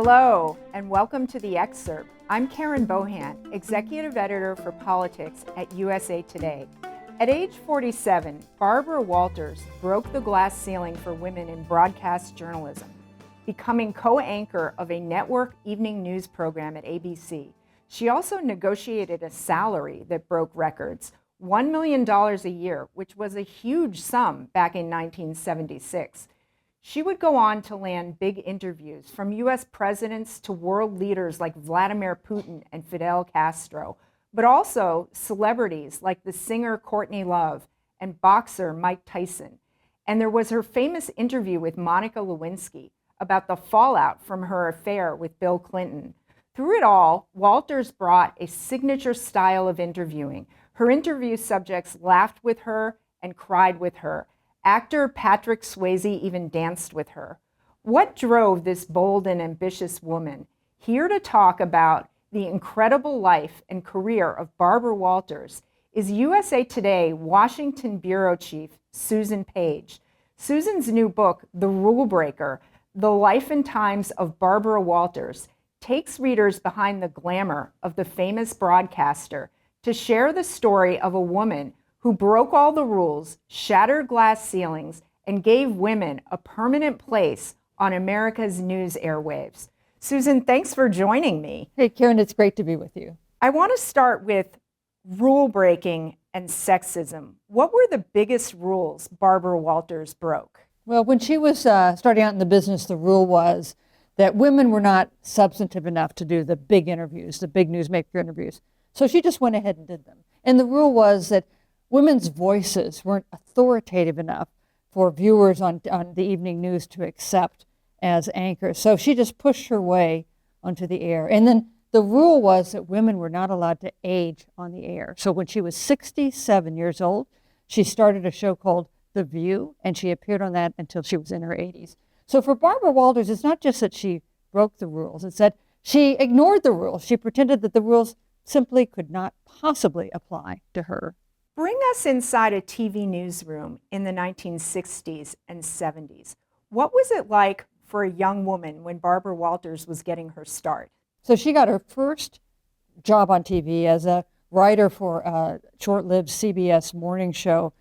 Hello, and welcome to The Excerpt. I'm Karen Bohan, Executive Editor for Politics at USA Today. At age 47, Barbara Walters broke the glass ceiling for women in broadcast journalism, becoming co-anchor of a network evening news program at ABC. She also negotiated a salary that broke records, $1 million a year, which was a huge sum back in 1976. She would go on to land big interviews from U.S. presidents to world leaders like Vladimir Putin and Fidel Castro, but also celebrities like the singer Courtney Love and boxer Mike Tyson. And there was her famous interview with Monica Lewinsky about the fallout from her affair with Bill Clinton. Through it all, Walters brought a signature style of interviewing. Her interview subjects laughed with her and cried with her. Actor Patrick Swayze even danced with her. What drove this bold and ambitious woman? Here to talk about the incredible life and career of Barbara Walters is USA Today Washington Bureau Chief Susan Page. Susan's new book, The Rule Breaker, The Life and Times of Barbara Walters, takes readers behind the glamour of the famous broadcaster to share the story of a woman who broke all the rules, shattered glass ceilings, and gave women a permanent place on America's news airwaves. Susan, thanks for joining me. Hey, Karen, it's great to be with you. I want to start with rule breaking and sexism. What were the biggest rules Barbara Walters broke? Well, when she was starting out in the business, the rule was that women were not substantive enough to do the big interviews, the big newsmaker interviews. So she just went ahead and did them. And the rule was that women's voices weren't authoritative enough for viewers on the evening news to accept as anchors. So she just pushed her way onto the air. And then the rule was that women were not allowed to age on the air. So when she was 67 years old, she started a show called The View, and she appeared on that until she was in her 80s. So for Barbara Walters, it's not just that she broke the rules, it's that she ignored the rules. She pretended that the rules simply could not possibly apply to her. Bring us inside a TV newsroom in the 1960s and 70s. What was it like for a young woman when Barbara Walters was getting her start? So she got her first job on TV as a writer for a short-lived CBS morning show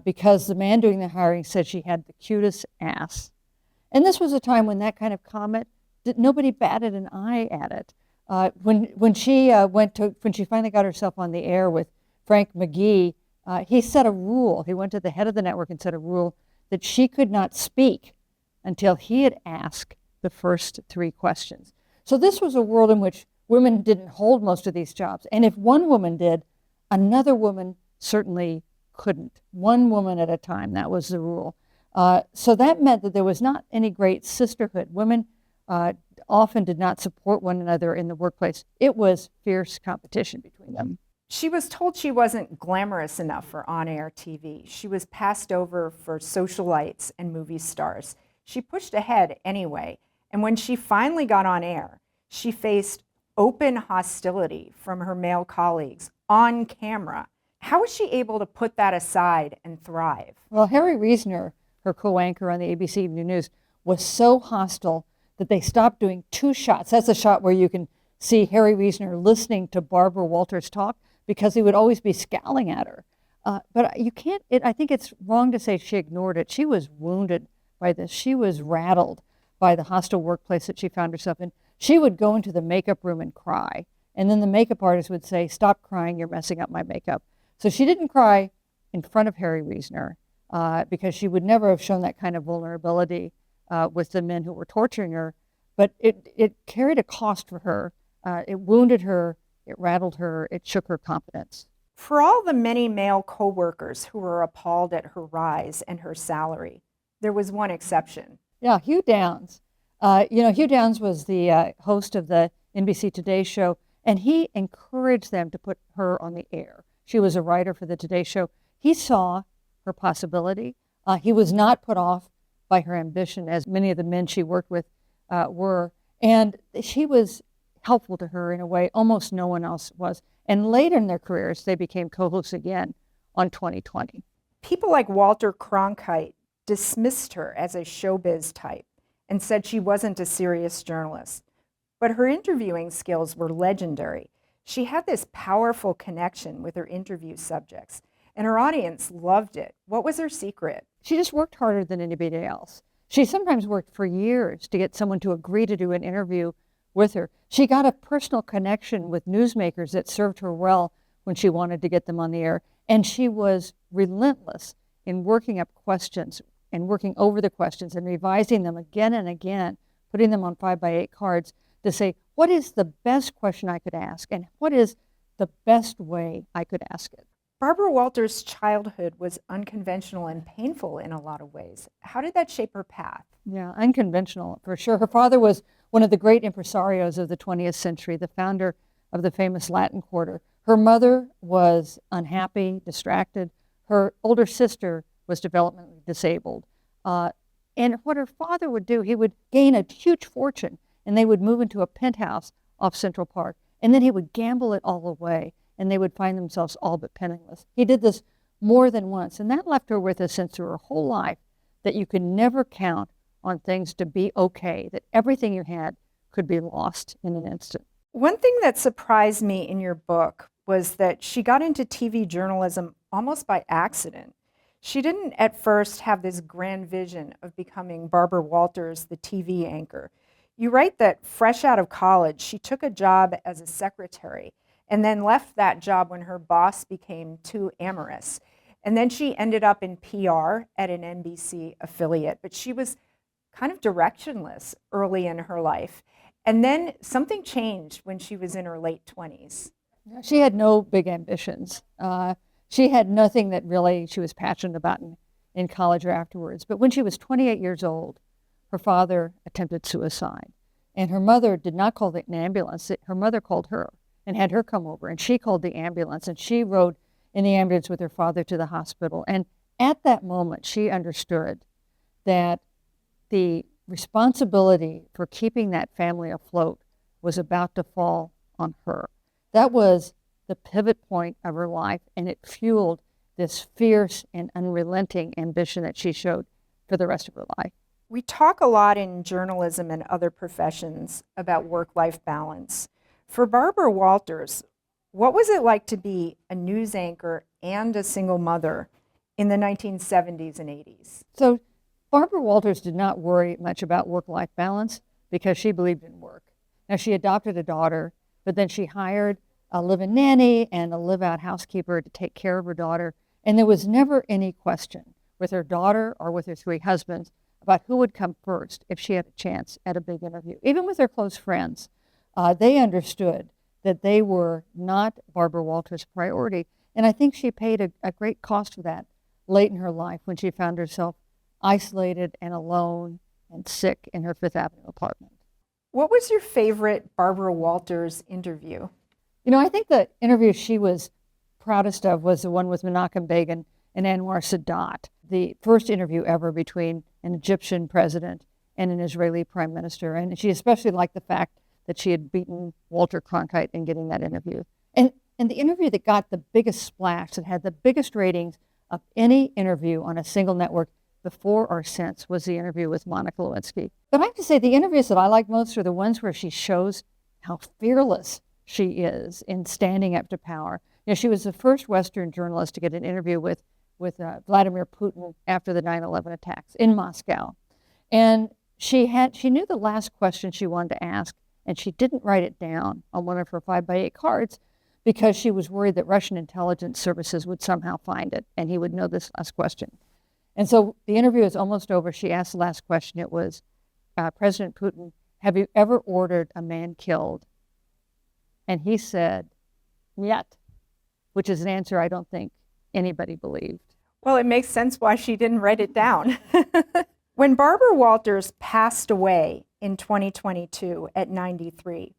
because the man doing the hiring said she had the cutest ass. And this was a time when that kind of comment, nobody batted an eye at it. When she finally got herself on the air with Frank McGee, he set a rule. He went to the head of the network and set a rule that she could not speak until he had asked the first 3 questions. So this was a world in which women didn't hold most of these jobs. And if one woman did, another woman certainly couldn't. One woman at a time, that was the rule. So that meant that there was not any great sisterhood. Women often did not support one another in the workplace. It was fierce competition between them. She was told she wasn't glamorous enough for on-air TV. She was passed over for socialites and movie stars. She pushed ahead anyway, and when she finally got on air, she faced open hostility from her male colleagues on camera. How was she able to put that aside and thrive? Well, Harry Reasoner, her co-anchor on the ABC Evening News, was so hostile that they stopped doing 2 shots. That's a shot where you can see Harry Reasoner listening to Barbara Walters talk, because he would always be scowling at her. But you can't, I think it's wrong to say she ignored it. She was wounded by this. She was rattled by the hostile workplace that she found herself in. She would go into the makeup room and cry. And then the makeup artist would say, "Stop crying, you're messing up my makeup." So she didn't cry in front of Harry Reasoner because she would never have shown that kind of vulnerability with the men who were torturing her. But it carried a cost for her. It wounded her. It rattled her. It shook her confidence. For all the many male co-workers who were appalled at her rise and her salary, there was one exception. Yeah, Hugh Downs. Hugh Downs was the host of the NBC Today show, and he encouraged them to put her on the air. She was a writer for the Today show. He saw her possibility. He was not put off by her ambition, as many of the men she worked with were. And she was helpful to her in a way almost no one else was. And later in their careers, they became co-hosts again on 2020. People like Walter Cronkite dismissed her as a showbiz type and said she wasn't a serious journalist. but her interviewing skills were legendary. She had this powerful connection with her interview subjects, and her audience loved it. What was her secret? She just worked harder than anybody else. She sometimes worked for years to get someone to agree to do an interview with her. She got a personal connection with newsmakers that served her well when she wanted to get them on the air. And she was relentless in working up questions and working over the questions and revising them again and again, putting them on 5x8 cards to say, what is the best question I could ask? And what is the best way I could ask it? Barbara Walters' childhood was unconventional and painful in a lot of ways. How did that shape her path? Yeah, unconventional for sure. Her father was one of the great impresarios of the 20th century, the founder of the famous Latin Quarter. Her mother was unhappy, distracted. Her older sister was developmentally disabled. And what her father would do, he would gain a huge fortune, and they would move into a penthouse off Central Park. And then he would gamble it all away, and they would find themselves all but penniless. He did this more than once, and that left her with a sense through her whole life that you could never count on things to be okay, that everything you had could be lost in an instant. One thing that surprised me in your book was that she got into TV journalism almost by accident. She didn't at first have this grand vision of becoming Barbara Walters, the TV anchor. You write that fresh out of college, she took a job as a secretary and then left that job when her boss became too amorous. And then she ended up in PR at an NBC affiliate, but she was kind of directionless early in her life. And then something changed when she was in her late 20s. She had no big ambitions. She had nothing that really she was passionate about in college or afterwards. But when she was 28 years old, her father attempted suicide. And her mother did not call an ambulance. Her mother called her and had her come over. And she called the ambulance. And she rode in the ambulance with her father to the hospital. And at that moment, she understood that the responsibility for keeping that family afloat was about to fall on her. That was the pivot point of her life, and it fueled this fierce and unrelenting ambition that she showed for the rest of her life. We talk a lot in journalism and other professions about work-life balance. For Barbara Walters, what was it like to be a news anchor and a single mother in the 1970s and 80s? So Barbara Walters did not worry much about work-life balance because she believed in work. Now, she adopted a daughter, but then she hired a live-in nanny and a live-out housekeeper to take care of her daughter. And there was never any question with her daughter or with her three husbands about who would come first if she had a chance at a big interview. Even with her close friends, they understood that they were not Barbara Walters' priority. And I think she paid a great cost for that late in her life when she found herself isolated and alone and sick in her Fifth Avenue apartment. What was your favorite Barbara Walters interview? You know, I think the interview she was proudest of was the one with Menachem Begin and Anwar Sadat, the first interview ever between an Egyptian president and an Israeli prime minister. And she especially liked the fact that she had beaten Walter Cronkite in getting that interview. And the interview that got the biggest splash, that had the biggest ratings of any interview on a single network before or since, was the interview with Monica Lewinsky. But I have to say, the interviews that I like most are the ones where she shows how fearless she is in standing up to power. You know, she was the first Western journalist to get an interview with Vladimir Putin after the 9/11 attacks in Moscow. And she knew the last question she wanted to ask, and she didn't write it down on one of her 5x8 cards because she was worried that Russian intelligence services would somehow find it and he would know this last question. And so the interview is almost over. She asked the last question. It was, President Putin, have you ever ordered a man killed? And he said, yet, which is an answer I don't think anybody believed. Well, it makes sense why she didn't write it down. When Barbara Walters passed away in 2022 at 93,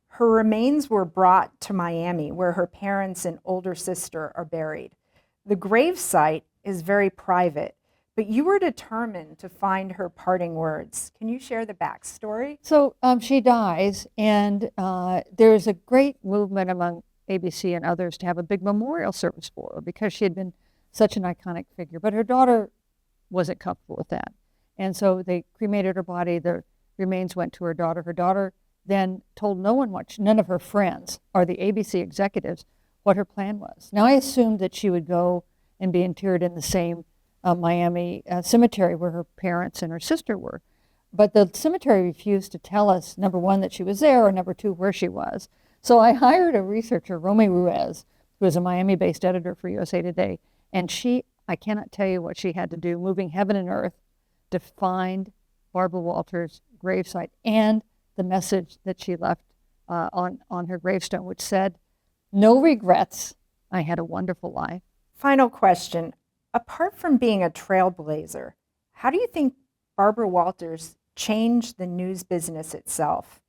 her remains were brought to Miami, where her parents and older sister are buried. The gravesite is very private, but you were determined to find her parting words. Can you share the backstory? So she dies, and there's a great movement among ABC and others to have a big memorial service for her because she had been such an iconic figure. But her daughter wasn't comfortable with that. And so they cremated her body. The remains went to her daughter. Her daughter then told none of her friends or the ABC executives what her plan was. Now, I assumed that she would go and be interred in the same Miami cemetery where her parents and her sister were. But the cemetery refused to tell us, number one, that she was there, or number two, where she was. So I hired a researcher, Romy Ruiz, who is a Miami-based editor for USA Today, and I cannot tell you what she had to do, moving heaven and earth to find Barbara Walters' gravesite and the message that she left on her gravestone, which said, "No regrets, I had a wonderful life." Final question. Apart from being a trailblazer, how do you think Barbara Walters changed the news business itself?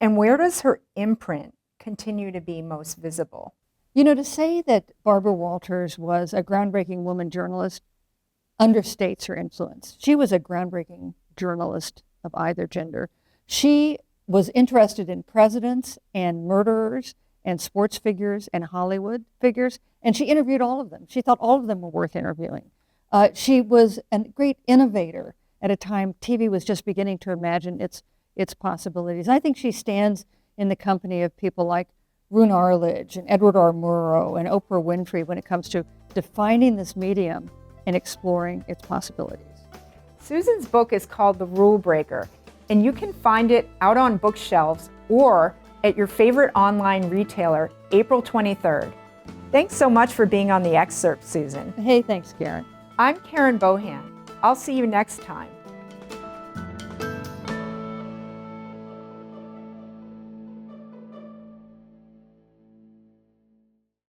And where does her imprint continue to be most visible? You know, to say that Barbara Walters was a groundbreaking woman journalist understates her influence. She was a groundbreaking journalist of either gender. She was interested in presidents and murderers and sports figures and Hollywood figures, and she interviewed all of them. She thought all of them were worth interviewing. She was a great innovator at a time TV was just beginning to imagine its possibilities. I think she stands in the company of people like Roone Arledge and Edward R. Murrow and Oprah Winfrey when it comes to defining this medium and exploring its possibilities. Susan's book is called The Rule Breaker, and you can find it out on bookshelves or at your favorite online retailer April 23rd. Thanks so much for being on The Excerpt, Susan. Hey, thanks, Karen. I'm Karen Bohan. I'll see you next time.